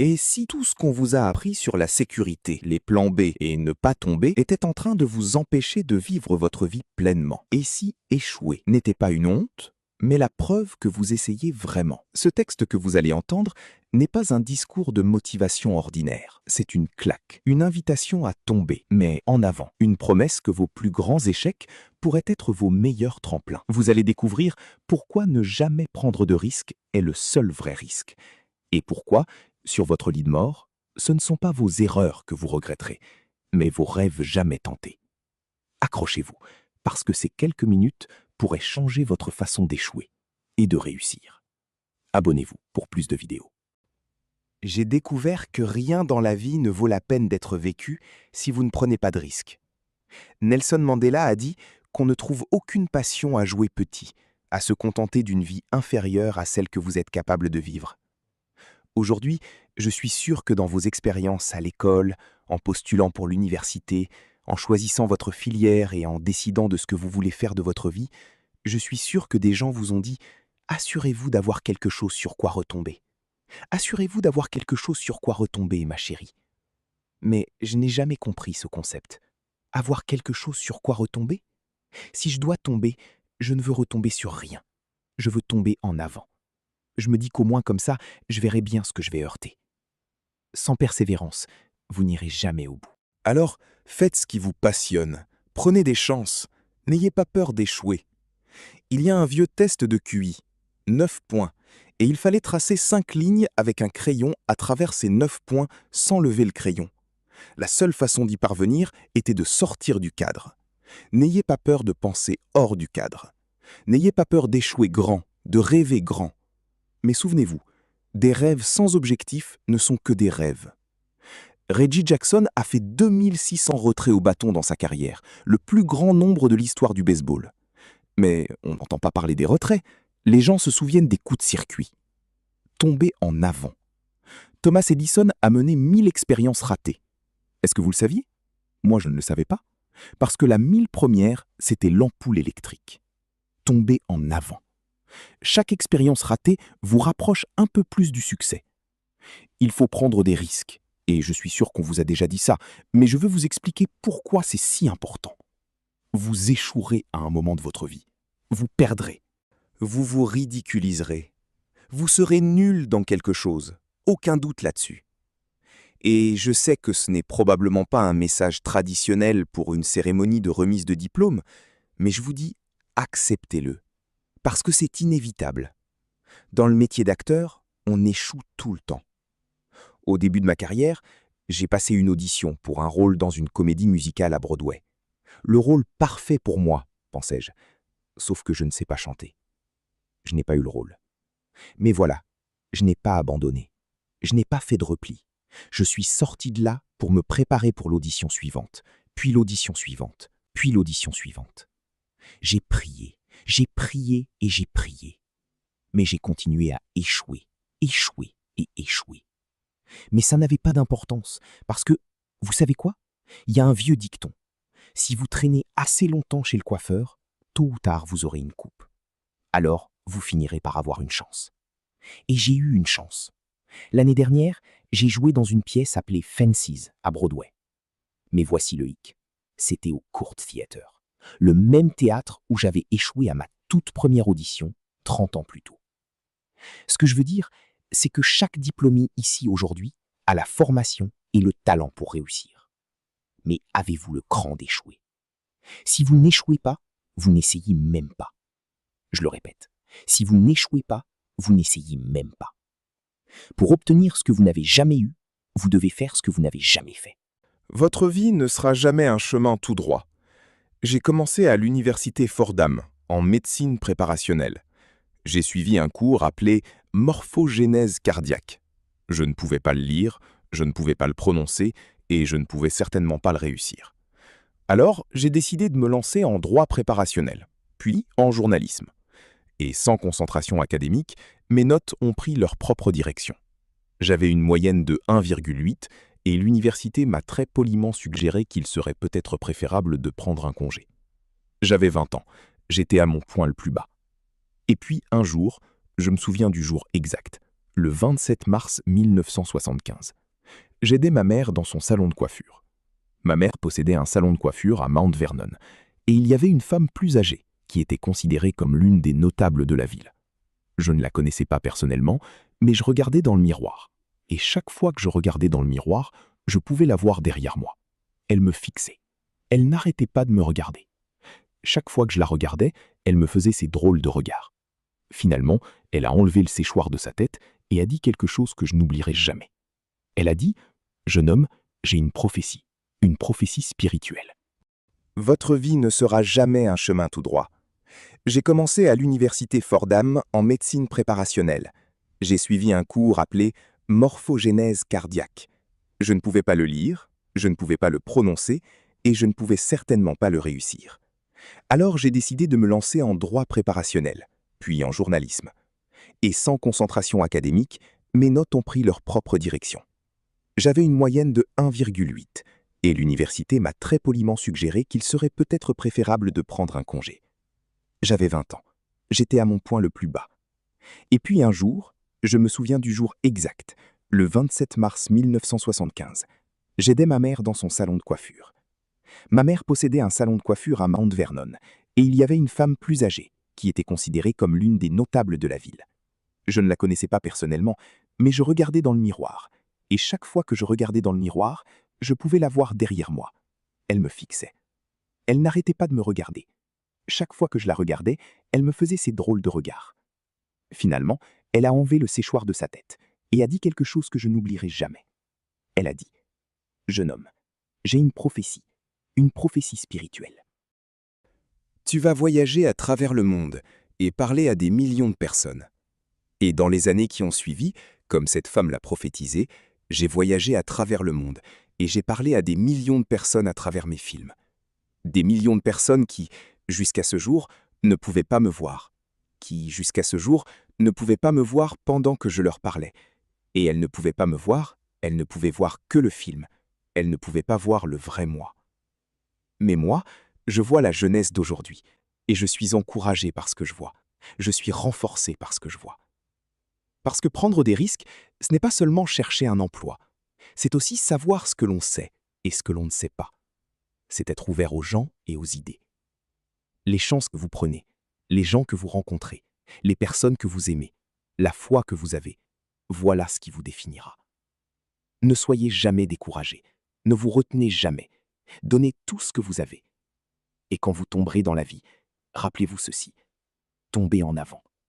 Et si tout ce qu'on vous a appris sur la sécurité, les plans B et ne pas tomber était en train de vous empêcher de vivre votre vie pleinement? Et si échouer n'était pas une honte, mais la preuve que vous essayez vraiment? Ce texte que vous allez entendre n'est pas un discours de motivation ordinaire. C'est une claque, une invitation à tomber, mais en avant. Une promesse que vos plus grands échecs pourraient être vos meilleurs tremplins. Vous allez découvrir pourquoi ne jamais prendre de risque est le seul vrai risque. Et pourquoi, sur votre lit de mort, ce ne sont pas vos erreurs que vous regretterez, mais vos rêves jamais tentés. Accrochez-vous, parce que ces quelques minutes pourraient changer votre façon d'échouer et de réussir. Abonnez-vous pour plus de vidéos. J'ai découvert que rien dans la vie ne vaut la peine d'être vécu si vous ne prenez pas de risques. Nelson Mandela a dit qu'on ne trouve aucune passion à jouer petit, à se contenter d'une vie inférieure à celle que vous êtes capable de vivre. Aujourd'hui, je suis sûr que dans vos expériences à l'école, en postulant pour l'université, en choisissant votre filière et en décidant de ce que vous voulez faire de votre vie, je suis sûr que des gens vous ont dit « Assurez-vous d'avoir quelque chose sur quoi retomber. Assurez-vous d'avoir quelque chose sur quoi retomber, ma chérie. » Mais je n'ai jamais compris ce concept. Avoir quelque chose sur quoi retomber? Si je dois tomber, je ne veux retomber sur rien. Je veux tomber en avant. Je me dis qu'au moins comme ça, je verrai bien ce que je vais heurter. Sans persévérance, vous n'irez jamais au bout. Alors, faites ce qui vous passionne. Prenez des chances. N'ayez pas peur d'échouer. Il y a un vieux test de QI, 9 points, et il fallait tracer 5 lignes avec un crayon à travers ces 9 points sans lever le crayon. La seule façon d'y parvenir était de sortir du cadre. N'ayez pas peur de penser hors du cadre. N'ayez pas peur d'échouer grand, de rêver grand. Mais souvenez-vous, des rêves sans objectif ne sont que des rêves. Reggie Jackson a fait 2600 retraits au bâton dans sa carrière, le plus grand nombre de l'histoire du baseball. Mais on n'entend pas parler des retraits, les gens se souviennent des coups de circuit. Tomber en avant. Thomas Edison a mené 1000 expériences ratées. Est-ce que vous le saviez? Moi, je ne le savais pas. Parce que la 1000 première, c'était l'ampoule électrique. Tomber en avant. Chaque expérience ratée vous rapproche un peu plus du succès. Il faut prendre des risques, et je suis sûr qu'on vous a déjà dit ça, mais je veux vous expliquer pourquoi c'est si important. Vous échouerez à un moment de votre vie. Vous perdrez. Vous vous ridiculiserez. Vous serez nul dans quelque chose. Aucun doute là-dessus. Et je sais que ce n'est probablement pas un message traditionnel pour une cérémonie de remise de diplôme, mais je vous dis, acceptez-le. Parce que c'est inévitable. Dans le métier d'acteur, on échoue tout le temps. Au début de ma carrière, j'ai passé une audition pour un rôle dans une comédie musicale à Broadway. Le rôle parfait pour moi, pensais-je. Sauf que je ne sais pas chanter. Je n'ai pas eu le rôle. Mais voilà, je n'ai pas abandonné. Je n'ai pas fait de repli. Je suis sorti de là pour me préparer pour l'audition suivante, puis l'audition suivante, puis l'audition suivante. J'ai prié et j'ai prié. Mais j'ai continué à échouer, échouer et échouer. Mais ça n'avait pas d'importance, parce que, vous savez quoi? Il y a un vieux dicton. Si vous traînez assez longtemps chez le coiffeur, tôt ou tard vous aurez une coupe. Alors, vous finirez par avoir une chance. Et j'ai eu une chance. L'année dernière, j'ai joué dans une pièce appelée Fences à Broadway. Mais voici le hic. C'était au Court Theatre, le même théâtre où j'avais échoué à ma toute première audition 30 ans plus tôt. Ce que je veux dire, c'est que chaque diplômé ici aujourd'hui a la formation et le talent pour réussir. Mais avez-vous le cran d'échouer? Si vous n'échouez pas, vous n'essayez même pas. Je le répète, si vous n'échouez pas, vous n'essayez même pas. Pour obtenir ce que vous n'avez jamais eu, vous devez faire ce que vous n'avez jamais fait. Votre vie ne sera jamais un chemin tout droit. J'ai commencé à l'université Fordham, en médecine préparationnelle. J'ai suivi un cours appelé morphogénèse cardiaque. Je ne pouvais pas le lire, je ne pouvais pas le prononcer et je ne pouvais certainement pas le réussir. Alors, j'ai décidé de me lancer en droit préparationnel, puis en journalisme. Et sans concentration académique, mes notes ont pris leur propre direction. J'avais une moyenne de 1,8 et l'université m'a très poliment suggéré qu'il serait peut-être préférable de prendre un congé. J'avais 20 ans, j'étais à mon point le plus bas. Et puis un jour, je me souviens du jour exact, le 27 mars 1975. J'aidais ma mère dans son salon de coiffure. Ma mère possédait un salon de coiffure à Mount Vernon, et il y avait une femme plus âgée qui était considérée comme l'une des notables de la ville. Je ne la connaissais pas personnellement, mais je regardais dans le miroir. Et chaque fois que je regardais dans le miroir, je pouvais la voir derrière moi. Elle me fixait. Elle n'arrêtait pas de me regarder. Chaque fois que je la regardais, elle me faisait ces drôles de regards. Finalement, elle a enlevé le séchoir de sa tête et a dit quelque chose que je n'oublierai jamais. Elle a dit « Jeune homme, j'ai une prophétie spirituelle. Votre vie ne sera jamais un chemin tout droit. J'ai commencé à l'université Fordham en médecine préparationnelle. J'ai suivi un cours appelé morphogénèse cardiaque. Je ne pouvais pas le lire, je ne pouvais pas le prononcer et je ne pouvais certainement pas le réussir. Alors j'ai décidé de me lancer en droit préparationnel, puis en journalisme. Et sans concentration académique, mes notes ont pris leur propre direction. J'avais une moyenne de 1,8 et l'université m'a très poliment suggéré qu'il serait peut-être préférable de prendre un congé. J'avais 20 ans. J'étais à mon point le plus bas. Et puis un jour, je me souviens du jour exact, le 27 mars 1975. J'aidais ma mère dans son salon de coiffure. Ma mère possédait un salon de coiffure à Mount Vernon, et il y avait une femme plus âgée, qui était considérée comme l'une des notables de la ville. Je ne la connaissais pas personnellement, mais je regardais dans le miroir, et chaque fois que je regardais dans le miroir, je pouvais la voir derrière moi. Elle me fixait. Elle n'arrêtait pas de me regarder. Chaque fois que je la regardais, elle me faisait ces drôles de regards. Finalement, elle a enlevé le séchoir de sa tête et a dit quelque chose que je n'oublierai jamais. Elle a dit « Jeune homme, j'ai une prophétie spirituelle. Tu vas voyager à travers le monde et parler à des millions de personnes. Et dans les années qui ont suivi, comme cette femme l'a prophétisé, j'ai voyagé à travers le monde et j'ai parlé à des millions de personnes à travers mes films. Des millions de personnes qui, jusqu'à ce jour, ne pouvaient pas me voir. Qui, jusqu'à ce jour, ne pouvaient pas me voir pendant que je leur parlais. Et elles ne pouvaient pas me voir, elles ne pouvaient voir que le film. Elles ne pouvaient pas voir le vrai moi. Mais moi, je vois la jeunesse d'aujourd'hui. Et je suis encouragé par ce que je vois. Je suis renforcé par ce que je vois. Parce que prendre des risques, ce n'est pas seulement chercher un emploi. C'est aussi savoir ce que l'on sait et ce que l'on ne sait pas. C'est être ouvert aux gens et aux idées. Les chances que vous prenez, les gens que vous rencontrez, les personnes que vous aimez, la foi que vous avez, voilà ce qui vous définira. Ne soyez jamais découragé, ne vous retenez jamais, donnez tout ce que vous avez. Et quand vous tomberez dans la vie, rappelez-vous ceci, tombez en avant.